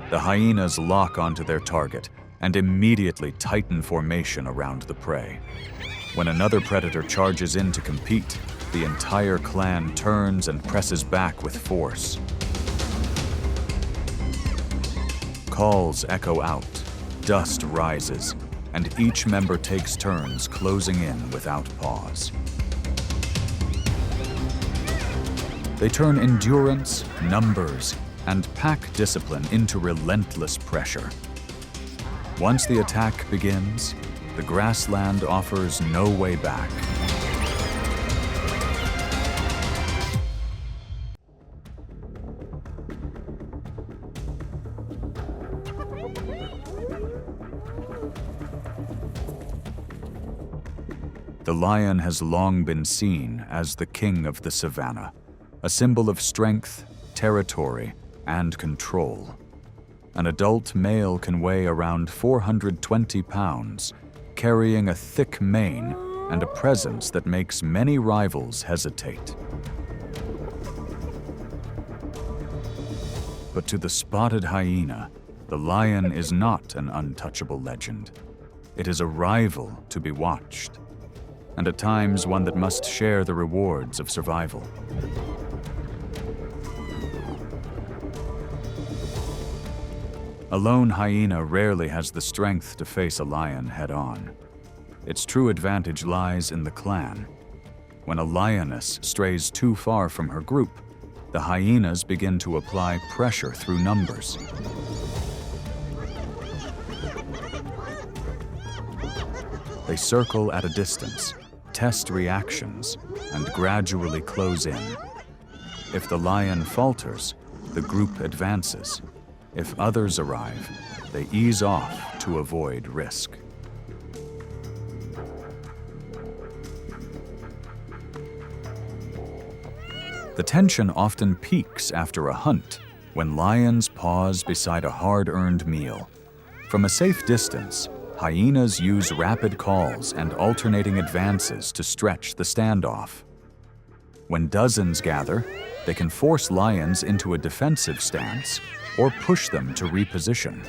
The hyenas lock onto their target and immediately tighten formation around the prey. When another predator charges in to compete, the entire clan turns and presses back with force. Calls echo out, dust rises, and each member takes turns closing in without pause. They turn endurance, numbers, and pack discipline into relentless pressure. Once the attack begins, the grassland offers no way back. The lion has long been seen as the king of the savanna, a symbol of strength, territory, and control. An adult male can weigh around 420 pounds, carrying a thick mane and a presence that makes many rivals hesitate. But to the spotted hyena, the lion is not an untouchable legend. It is a rival to be watched, and at times one that must share the rewards of survival. A lone hyena rarely has the strength to face a lion head-on. Its true advantage lies in the clan. When a lioness strays too far from her group, the hyenas begin to apply pressure through numbers. They circle at a distance, test reactions, and gradually close in. If the lion falters, the group advances. If others arrive, they ease off to avoid risk. The tension often peaks after a hunt, when lions pause beside a hard-earned meal. From a safe distance, hyenas use rapid calls and alternating advances to stretch the standoff. When dozens gather, they can force lions into a defensive stance or push them to reposition.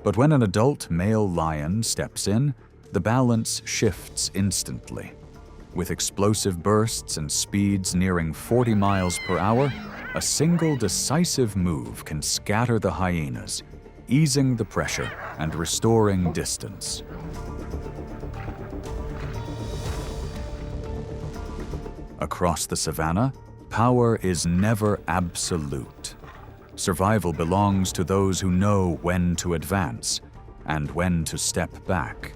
But when an adult male lion steps in, the balance shifts instantly. With explosive bursts and speeds nearing 40 miles per hour, a single decisive move can scatter the hyenas, easing the pressure and restoring distance. Across the savanna, power is never absolute. Survival belongs to those who know when to advance and when to step back.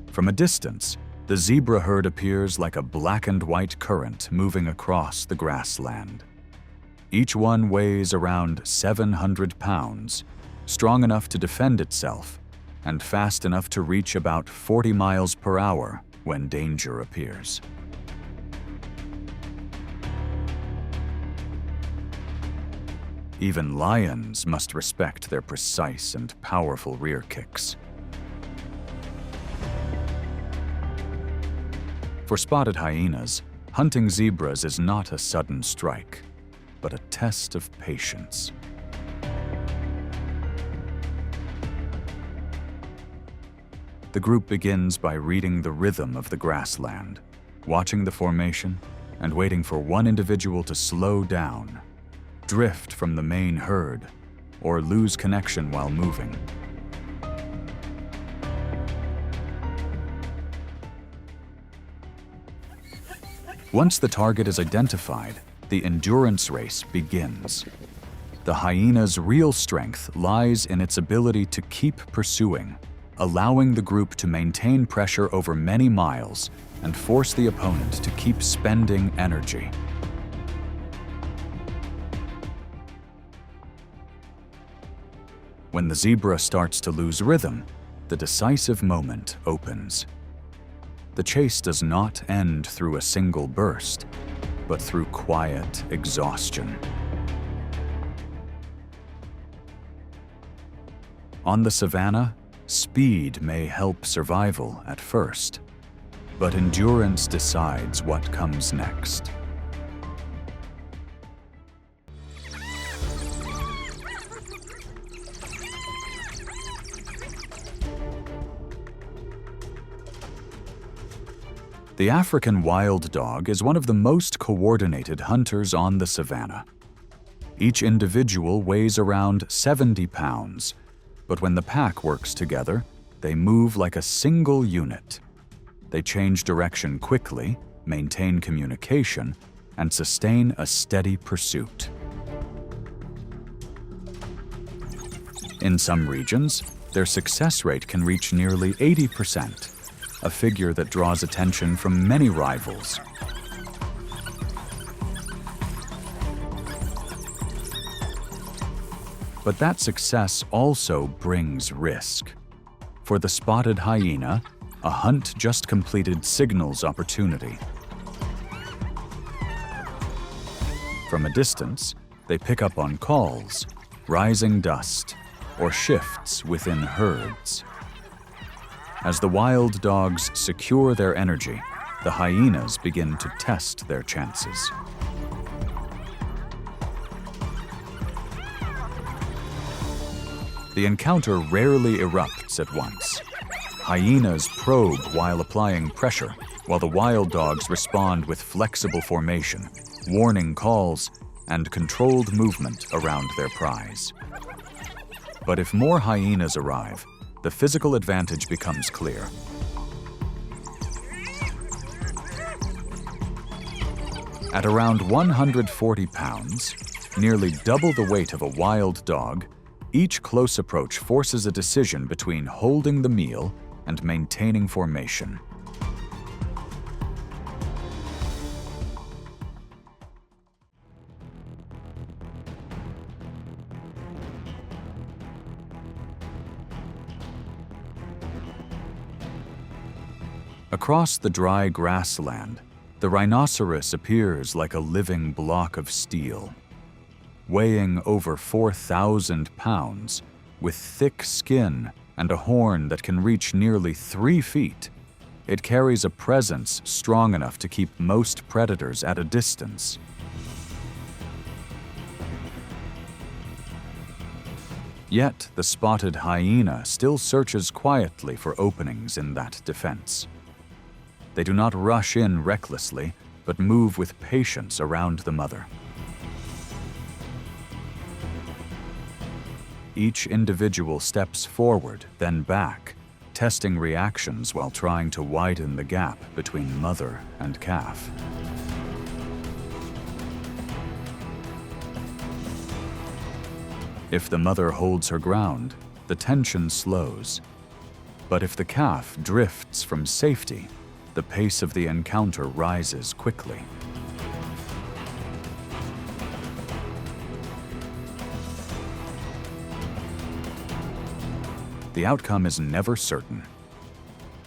From a distance, the zebra herd appears like a black and white current moving across the grassland. Each one weighs around 700 pounds, strong enough to defend itself, and fast enough to reach about 40 miles per hour when danger appears. Even lions must respect their precise and powerful rear kicks. For spotted hyenas, hunting zebras is not a sudden strike, but a test of patience. The group begins by reading the rhythm of the grassland, watching the formation, and waiting for one individual to slow down, drift from the main herd, or lose connection while moving. Once the target is identified, the endurance race begins. The hyena's real strength lies in its ability to keep pursuing, allowing the group to maintain pressure over many miles and force the opponent to keep spending energy. When the zebra starts to lose rhythm, the decisive moment opens. The chase does not end through a single burst, but through quiet exhaustion. On the savanna, speed may help survival at first, but endurance decides what comes next. The African wild dog is one of the most coordinated hunters on the savanna. Each individual weighs around 70 pounds, but when the pack works together, they move like a single unit. They change direction quickly, maintain communication, and sustain a steady pursuit. In some regions, their success rate can reach nearly 80%. A figure that draws attention from many rivals. But that success also brings risk. For the spotted hyena, a hunt just completed signals opportunity. From a distance, they pick up on calls, rising dust, or shifts within herds. As the wild dogs secure their energy, the hyenas begin to test their chances. The encounter rarely erupts at once. Hyenas probe while applying pressure, while the wild dogs respond with flexible formation, warning calls, and controlled movement around their prize. But if more hyenas arrive, the physical advantage becomes clear. At around 140 pounds, nearly double the weight of a wild dog, each close approach forces a decision between holding the meal and maintaining formation. Across the dry grassland, the rhinoceros appears like a living block of steel. Weighing over 4,000 pounds, with thick skin and a horn that can reach nearly 3 feet, it carries a presence strong enough to keep most predators at a distance. Yet the spotted hyena still searches quietly for openings in that defense. They do not rush in recklessly, but move with patience around the mother. Each individual steps forward, then back, testing reactions while trying to widen the gap between mother and calf. If the mother holds her ground, the tension slows. But if the calf drifts from safety, the pace of the encounter rises quickly. The outcome is never certain.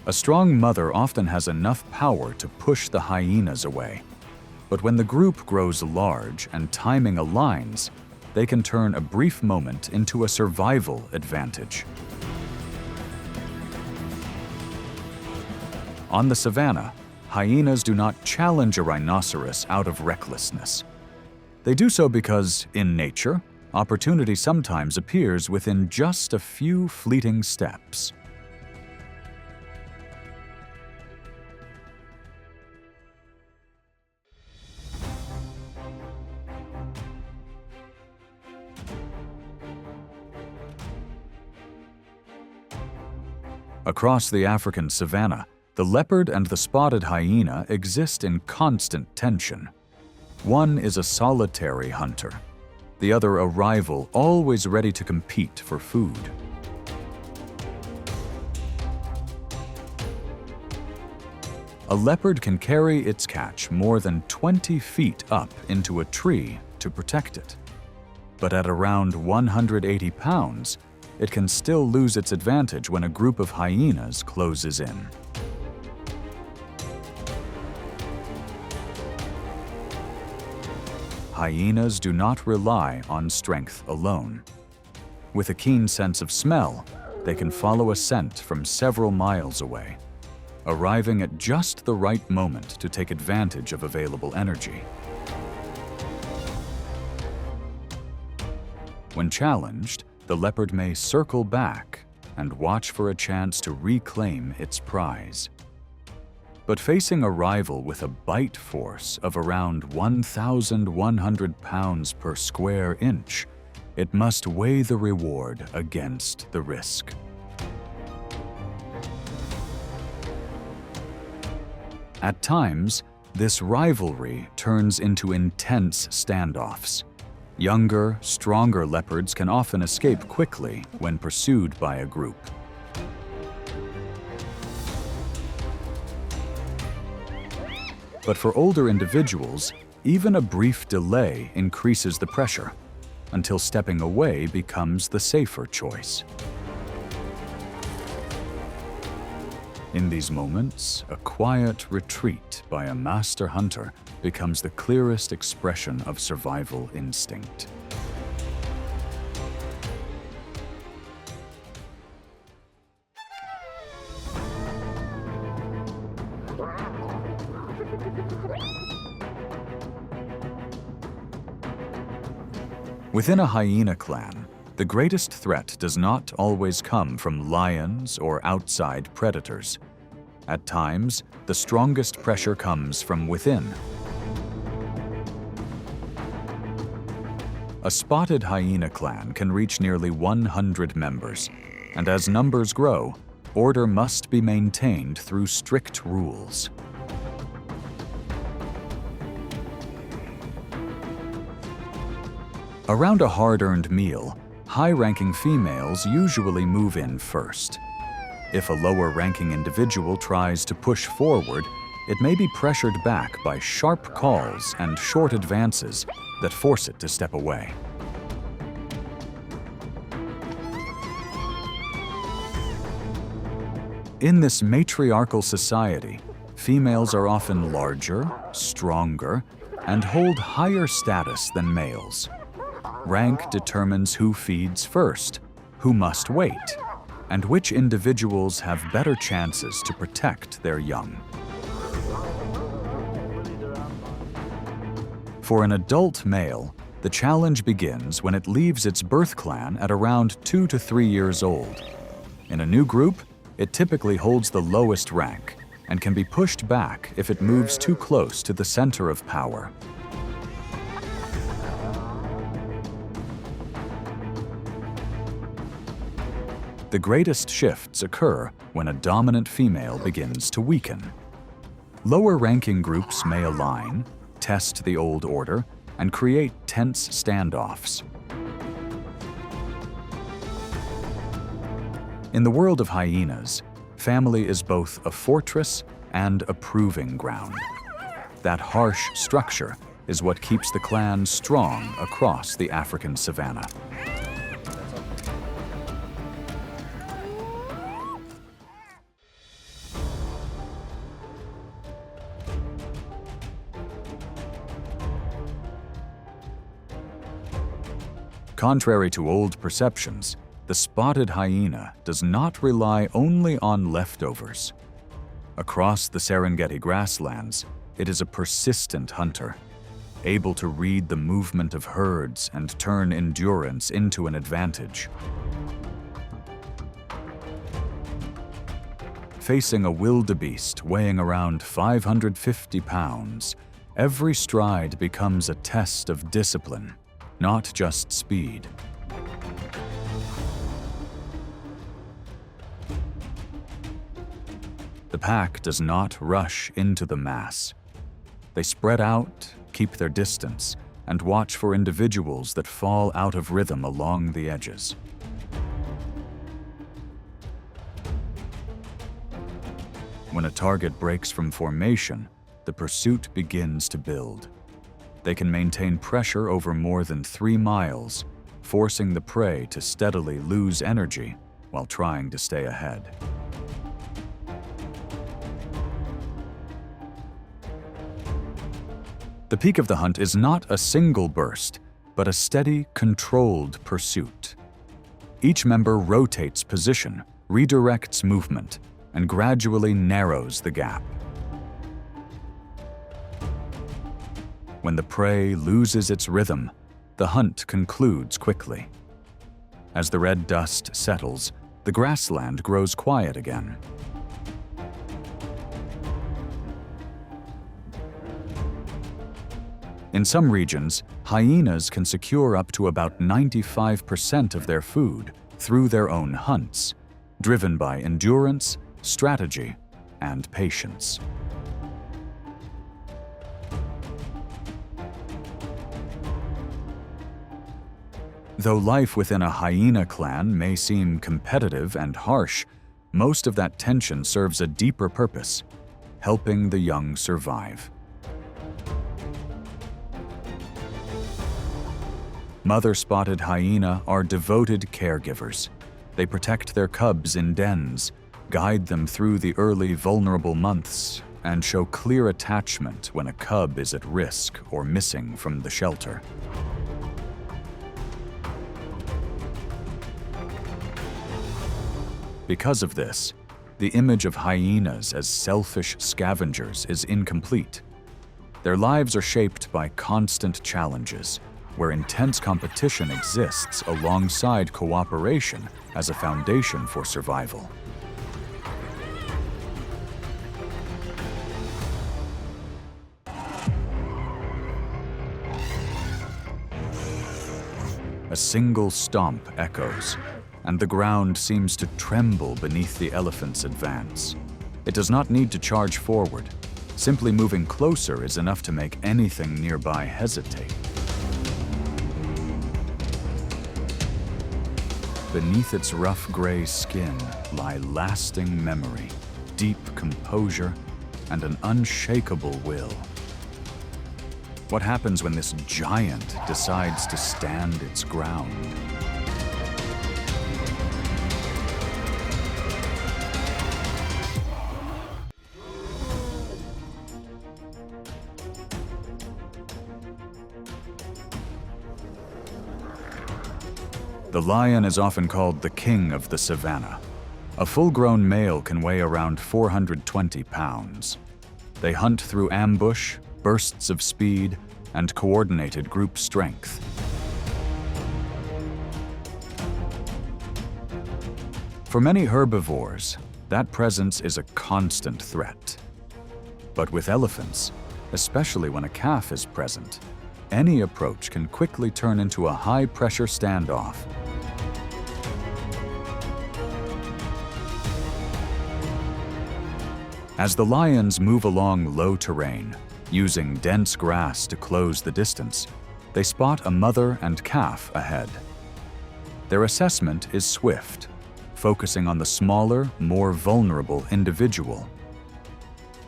A strong mother often has enough power to push the hyenas away. But when the group grows large and timing aligns, they can turn a brief moment into a survival advantage. On the savanna, hyenas do not challenge a rhinoceros out of recklessness. They do so because, in nature, opportunity sometimes appears within just a few fleeting steps. Across the African savanna, the leopard and the spotted hyena exist in constant tension. One is a solitary hunter, the other a rival always ready to compete for food. A leopard can carry its catch more than 20 feet up into a tree to protect it. But at around 180 pounds, it can still lose its advantage when a group of hyenas closes in. Hyenas do not rely on strength alone. With a keen sense of smell, they can follow a scent from several miles away, arriving at just the right moment to take advantage of available energy. When challenged, the leopard may circle back and watch for a chance to reclaim its prize. But facing a rival with a bite force of around 1,100 pounds per square inch, it must weigh the reward against the risk. At times, this rivalry turns into intense standoffs. Younger, stronger leopards can often escape quickly when pursued by a group. But for older individuals, even a brief delay increases the pressure, until stepping away becomes the safer choice. In these moments, a quiet retreat by a master hunter becomes the clearest expression of survival instinct. Within a hyena clan, the greatest threat does not always come from lions or outside predators. At times, the strongest pressure comes from within. A spotted hyena clan can reach nearly 100 members, and as numbers grow, order must be maintained through strict rules. Around a hard-earned meal, high-ranking females usually move in first. If a lower-ranking individual tries to push forward, it may be pressured back by sharp calls and short advances that force it to step away. In this matriarchal society, females are often larger, stronger, and hold higher status than males. Rank determines who feeds first, who must wait, and which individuals have better chances to protect their young. For an adult male, the challenge begins when it leaves its birth clan at around 2 to 3 years old. In a new group, it typically holds the lowest rank and can be pushed back if it moves too close to the center of power. The greatest shifts occur when a dominant female begins to weaken. Lower-ranking groups may align, test the old order, and create tense standoffs. In the world of hyenas, family is both a fortress and a proving ground. That harsh structure is what keeps the clan strong across the African savanna. Contrary to old perceptions, the spotted hyena does not rely only on leftovers. Across the Serengeti grasslands, it is a persistent hunter, able to read the movement of herds and turn endurance into an advantage. Facing a wildebeest weighing around 550 pounds, every stride becomes a test of discipline, not just speed. The pack does not rush into the mass. They spread out, keep their distance, and watch for individuals that fall out of rhythm along the edges. When a target breaks from formation, the pursuit begins to build. They can maintain pressure over more than 3 miles, forcing the prey to steadily lose energy while trying to stay ahead. The peak of the hunt is not a single burst, but a steady, controlled pursuit. Each member rotates position, redirects movement, and gradually narrows the gap. When the prey loses its rhythm, the hunt concludes quickly. As the red dust settles, the grassland grows quiet again. In some regions, hyenas can secure up to about 95% of their food through their own hunts, driven by endurance, strategy, and patience. Though life within a hyena clan may seem competitive and harsh, most of that tension serves a deeper purpose: helping the young survive. Mother-spotted hyena are devoted caregivers. They protect their cubs in dens, guide them through the early vulnerable months, and show clear attachment when a cub is at risk or missing from the shelter. Because of this, the image of hyenas as selfish scavengers is incomplete. Their lives are shaped by constant challenges, where intense competition exists alongside cooperation as a foundation for survival. A single stomp echoes, and the ground seems to tremble beneath the elephant's advance. It does not need to charge forward. Simply moving closer is enough to make anything nearby hesitate. Beneath its rough gray skin lie lasting memory, deep composure, and an unshakable will. What happens when this giant decides to stand its ground? The lion is often called the king of the savanna. A full-grown male can weigh around 420 pounds. They hunt through ambush, bursts of speed, and coordinated group strength. For many herbivores, that presence is a constant threat. But with elephants, especially when a calf is present, any approach can quickly turn into a high-pressure standoff. As the lions move along low terrain, using dense grass to close the distance, they spot a mother and calf ahead. Their assessment is swift, focusing on the smaller, more vulnerable individual.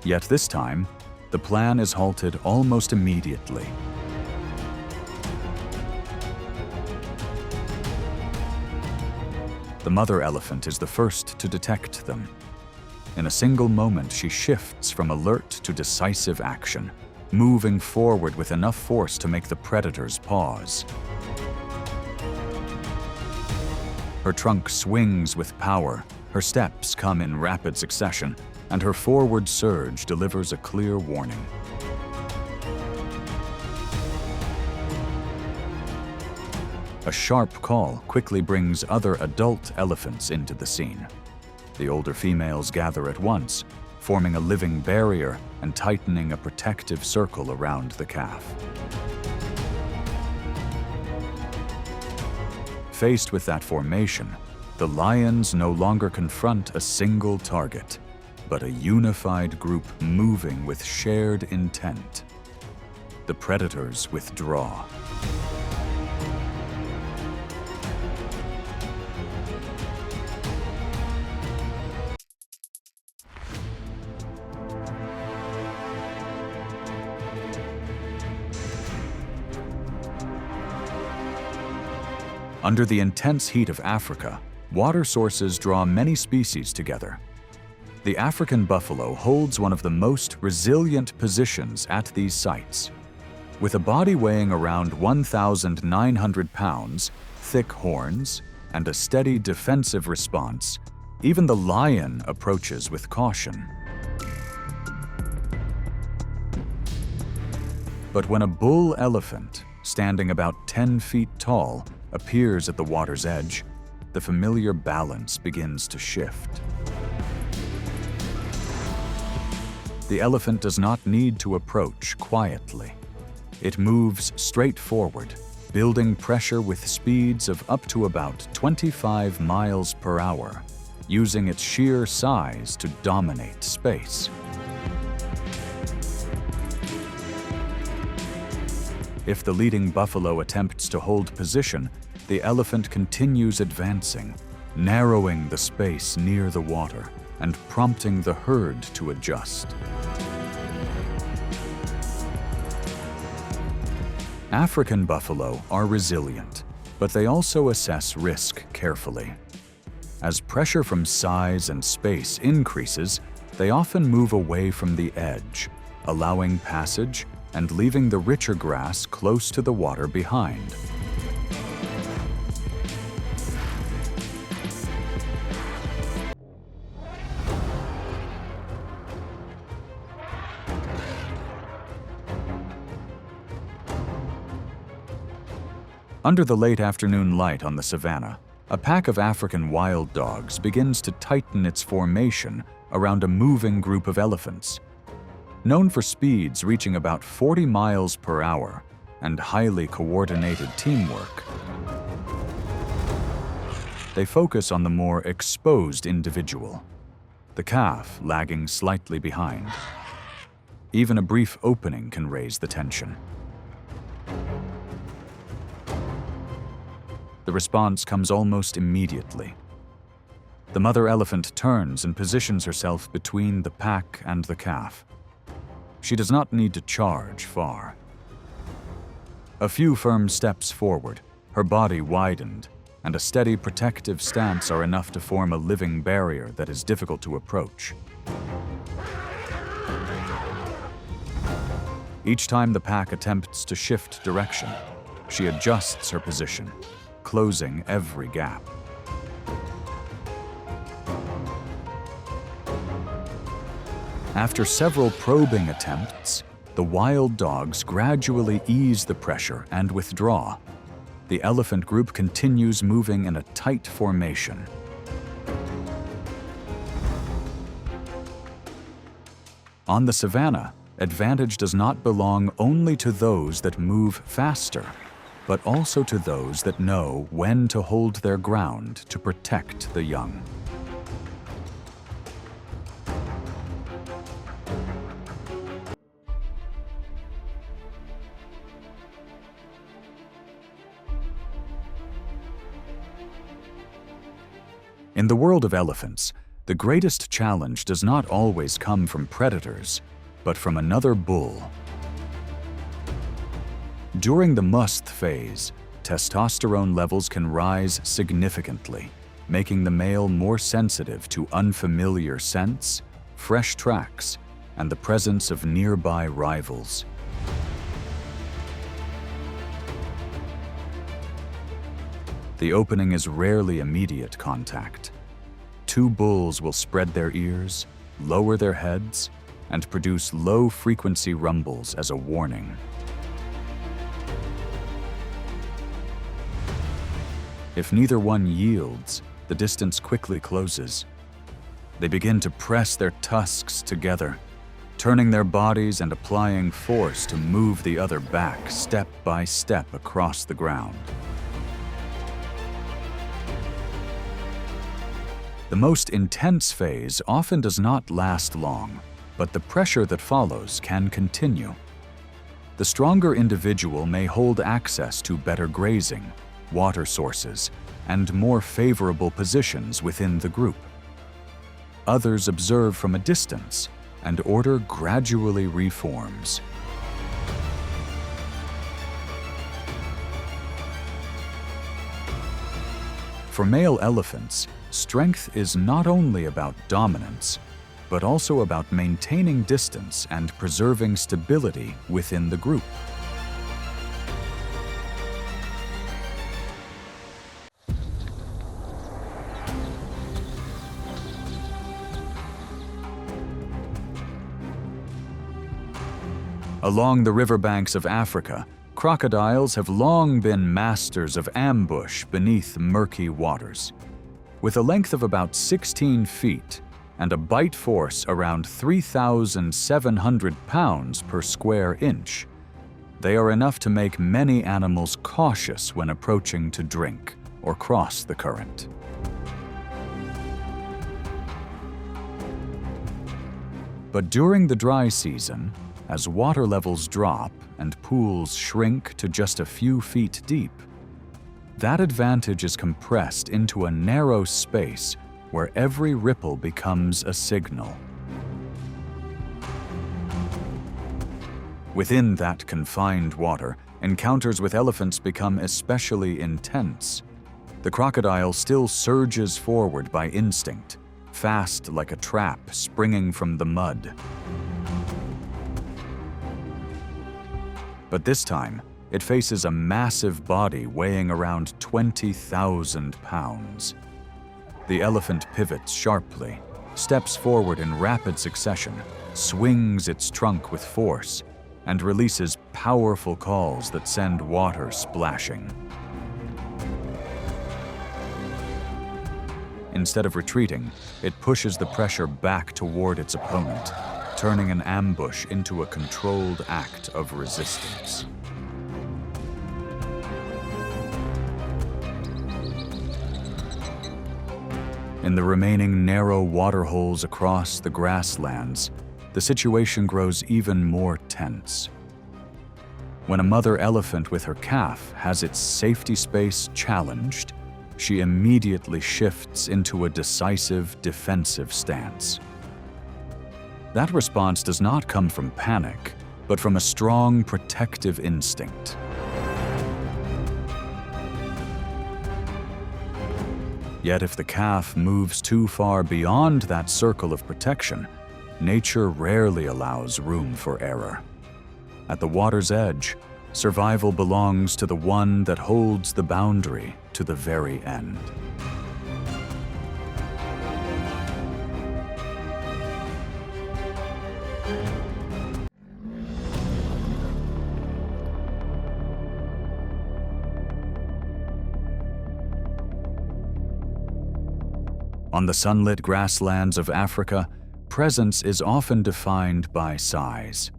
Yet this time, the plan is halted almost immediately. The mother elephant is the first to detect them. In a single moment, she shifts from alert to decisive action, moving forward with enough force to make the predators pause. Her trunk swings with power, her steps come in rapid succession, and her forward surge delivers a clear warning. A sharp call quickly brings other adult elephants into the scene. The older females gather at once, forming a living barrier and tightening a protective circle around the calf. Faced with that formation, the lions no longer confront a single target, but a unified group moving with shared intent. The predators withdraw. Under the intense heat of Africa, water sources draw many species together. The African buffalo holds one of the most resilient positions at these sites. With a body weighing around 1,900 pounds, thick horns, and a steady defensive response, even the lion approaches with caution. But when a bull elephant, standing about 10 feet tall, appears at the water's edge, the familiar balance begins to shift. The elephant does not need to approach quietly. It moves straight forward, building pressure with speeds of up to about 25 miles per hour, using its sheer size to dominate space. If the leading buffalo attempts to hold position, the elephant continues advancing, narrowing the space near the water and prompting the herd to adjust. African buffalo are resilient, but they also assess risk carefully. As pressure from size and space increases, they often move away from the edge, allowing passage and leaving the richer grass close to the water behind. Under the late afternoon light on the savanna, a pack of African wild dogs begins to tighten its formation around a moving group of elephants. Known for speeds reaching about 40 miles per hour and highly coordinated teamwork, they focus on the more exposed individual, the calf lagging slightly behind. Even a brief opening can raise the tension. The response comes almost immediately. The mother elephant turns and positions herself between the pack and the calf. She does not need to charge far. A few firm steps forward, her body widened, and a steady protective stance are enough to form a living barrier that is difficult to approach. Each time the pack attempts to shift direction, she adjusts her position, closing every gap. After several probing attempts, the wild dogs gradually ease the pressure and withdraw. The elephant group continues moving in a tight formation. On the savanna, advantage does not belong only to those that move faster, but also to those that know when to hold their ground to protect the young. In the world of elephants, the greatest challenge does not always come from predators, but from another bull. During the musth phase, testosterone levels can rise significantly, making the male more sensitive to unfamiliar scents, fresh tracks, and the presence of nearby rivals. The opening is rarely immediate contact. Two bulls will spread their ears, lower their heads, and produce low-frequency rumbles as a warning. If neither one yields, the distance quickly closes. They begin to press their tusks together, turning their bodies and applying force to move the other back step by step across the ground. The most intense phase often does not last long, but the pressure that follows can continue. The stronger individual may hold access to better grazing, water sources, and more favorable positions within the group. Others observe from a distance, and order gradually reforms. For male elephants, strength is not only about dominance, but also about maintaining distance and preserving stability within the group. Along the riverbanks of Africa, crocodiles have long been masters of ambush beneath murky waters. With a length of about 16 feet and a bite force around 3,700 pounds per square inch, they are enough to make many animals cautious when approaching to drink or cross the current. But during the dry season, as water levels drop and pools shrink to just a few feet deep, that advantage is compressed into a narrow space where every ripple becomes a signal. Within that confined water, encounters with elephants become especially intense. The crocodile still surges forward by instinct, fast like a trap springing from the mud. But this time, it faces a massive body weighing around 20,000 pounds. The elephant pivots sharply, steps forward in rapid succession, swings its trunk with force, and releases powerful calls that send water splashing. Instead of retreating, it pushes the pressure back toward its opponent, turning an ambush into a controlled act of resistance. In the remaining narrow waterholes across the grasslands, the situation grows even more tense. When a mother elephant with her calf has its safety space challenged, she immediately shifts into a decisive defensive stance. That response does not come from panic, but from a strong protective instinct. Yet if the calf moves too far beyond that circle of protection, nature rarely allows room for error. At the water's edge, survival belongs to the one that holds the boundary to the very end. On the sunlit grasslands of Africa, presence is often defined by size.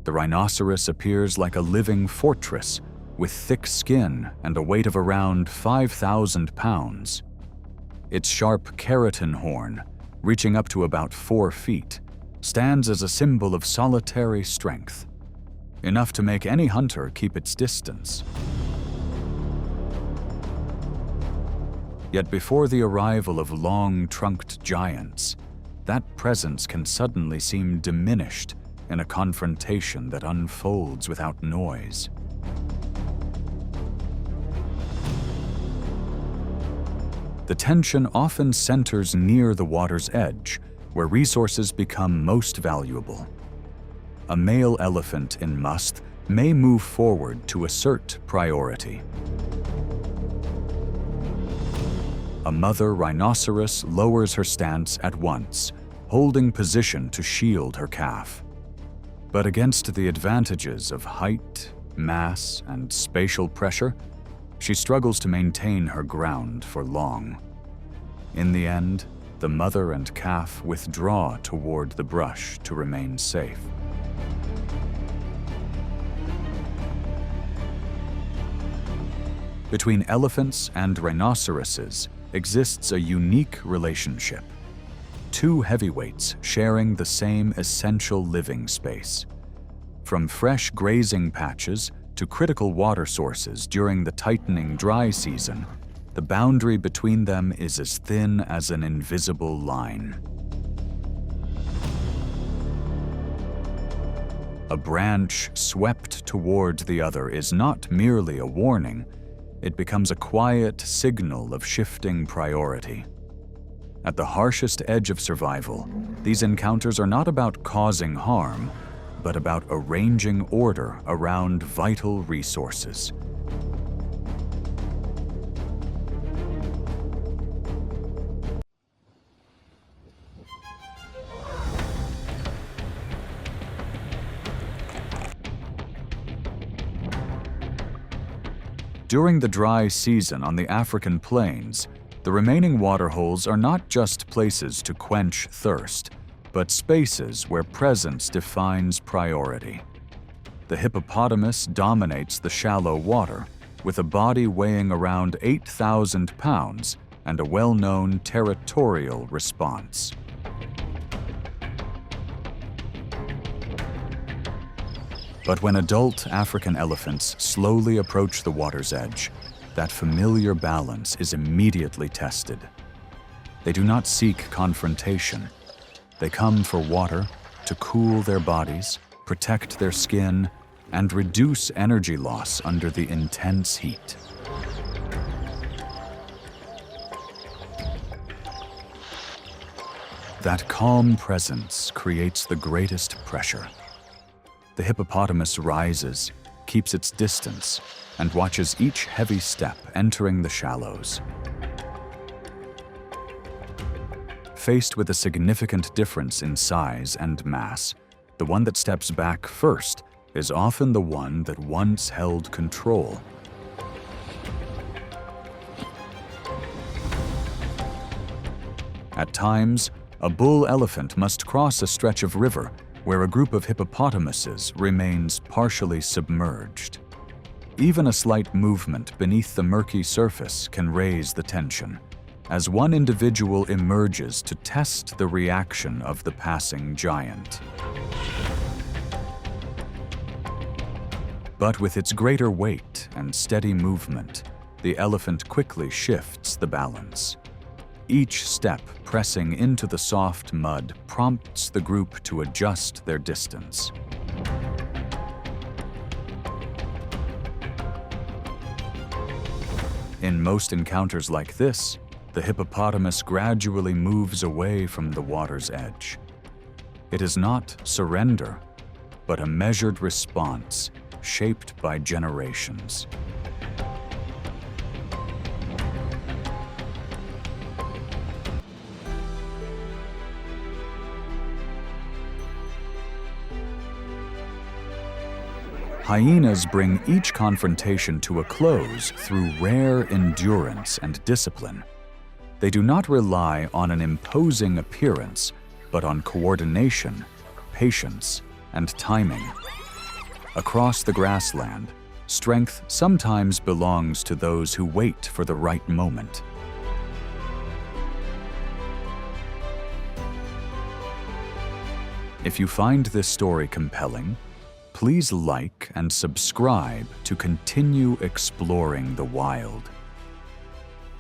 The rhinoceros appears like a living fortress with thick skin and a weight of around 5,000 pounds. Its sharp keratin horn, reaching up to about 4 feet, stands as a symbol of solitary strength, enough to make any hunter keep its distance. Yet before the arrival of long-trunked giants, that presence can suddenly seem diminished in a confrontation that unfolds without noise. The tension often centers near the water's edge, where resources become most valuable. A male elephant in must may move forward to assert priority. A mother rhinoceros lowers her stance at once, holding position to shield her calf. But against the advantages of height, mass, and spatial pressure, she struggles to maintain her ground for long. In the end, the mother and calf withdraw toward the brush to remain safe. Between elephants and rhinoceroses exists a unique relationship. Two heavyweights sharing the same essential living space. From fresh grazing patches to critical water sources during the tightening dry season, the boundary between them is as thin as an invisible line. A branch swept toward the other is not merely a warning, it becomes a quiet signal of shifting priority. At the harshest edge of survival, these encounters are not about causing harm, but about arranging order around vital resources. During the dry season on the African plains, the remaining waterholes are not just places to quench thirst, but spaces where presence defines priority. The hippopotamus dominates the shallow water, with a body weighing around 8,000 pounds and a well-known territorial response. But when adult African elephants slowly approach the water's edge, that familiar balance is immediately tested. They do not seek confrontation. They come for water to cool their bodies, protect their skin, and reduce energy loss under the intense heat. That calm presence creates the greatest pressure. The hippopotamus rises, keeps its distance, and watches each heavy step entering the shallows. Faced with a significant difference in size and mass, the one that steps back first is often the one that once held control. At times, a bull elephant must cross a stretch of river where a group of hippopotamuses remains partially submerged. Even a slight movement beneath the murky surface can raise the tension, as one individual emerges to test the reaction of the passing giant. But with its greater weight and steady movement, the elephant quickly shifts the balance. Each step pressing into the soft mud prompts the group to adjust their distance. In most encounters like this, the hippopotamus gradually moves away from the water's edge. It is not surrender, but a measured response shaped by generations. Hyenas bring each confrontation to a close through rare endurance and discipline. They do not rely on an imposing appearance, but on coordination, patience, and timing. Across the grassland, strength sometimes belongs to those who wait for the right moment. If you find this story compelling, please like and subscribe to continue exploring the wild.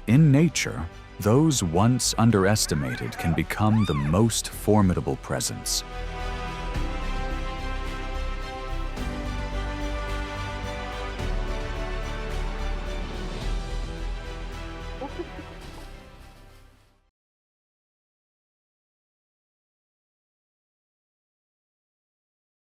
In nature, those once underestimated can become the most formidable presence.